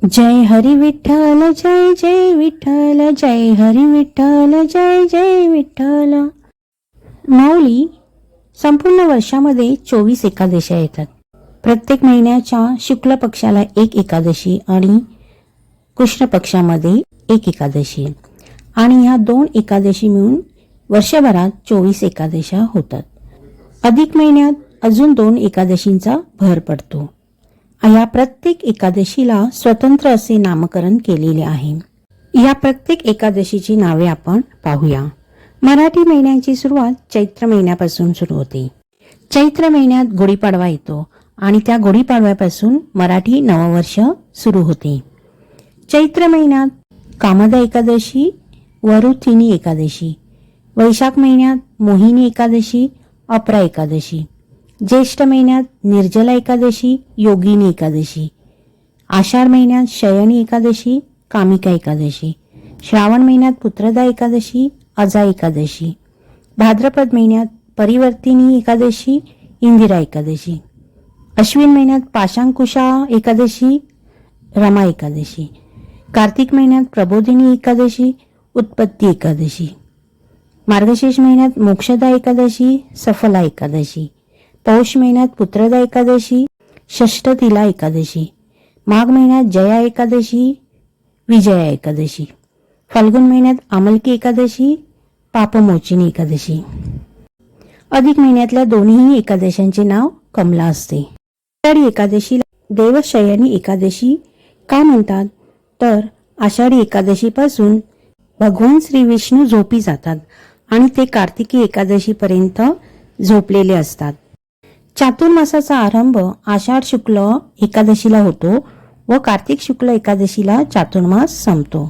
जय हरी विठ्ठल जय जय विठ्ठल जय हरी विठ्ठल जय जय विठ्ठल। माऊली, संपूर्ण वर्षामध्ये 24 एकादशी येतात। प्रत्येक महिन्याच्या शुक्ल पक्षाला एक एकादशी आणि कृष्ण पक्षामध्ये एक एकादशी आणि ह्या 2 एकादशी मिळून वर्षभरात 24 एकादशा होतात। अधिक महिन्यात अजून 2 एकादशींचा भर पडतो। या प्रत्येक एकादशीला स्वतंत्र असे नामकरण केलेले आहे। या प्रत्येक एकादशीची नावे आपण पाहूया। मराठी महिन्याची सुरुवात चैत्र महिन्यापासून सुरू होते। चैत्र महिन्यात गुढीपाडवा येतो आणि त्या गुढीपाडव्यापासून मराठी नववर्ष सुरू होते। चैत्र महिन्यात कामदा एकादशी, वरुथिनी एकादशी, वैशाख महिन्यात मोहिनी एकादशी, अपरा एकादशी, ज्येष्ठ महिन्यात निर्जला एकादशी, योगिनी एकादशी, आषाढ महिन्यात शयनी एकादशी, कामिका एकादशी, श्रावण महिन्यात पुत्रदा एकादशी, अजा एकादशी, भाद्रपद महिन्यात परिवर्तिनी एकादशी, इंदिरा एकादशी, अश्विन महिन्यात पाशांकुशा एकादशी, रमा एकादशी, कार्तिक महिन्यात प्रबोधिनी एकादशी, उत्पत्ती एकादशी, मार्गशीर्ष महिन्यात मोक्षदा एकादशी, सफला एकादशी, पौष महिन्यात पुत्रदा एकादशी, षष्ठतिला एकादशी, माघ महिन्यात जया एकादशी, विजया एकादशी, फाल्गुन महिन्यात आमलकी एकादशी, पापमोचिनी एकादशी। अधिक महिन्यातल्या दोन्ही एकादशांचे नाव कमला असते। आषाढी एकादशीला देवशयनी एकादशी का म्हणतात तर आषाढी एकादशी पासून भगवान श्री विष्णू झोपी जातात आणि ते कार्तिकी एकादशी पर्यंत झोपलेले असतात। चातुर्मासाचा आरंभ आषाढ शुक्ल एकादशीला होतो व कार्तिक शुक्ल एकादशीला चातुर्मास संपतो।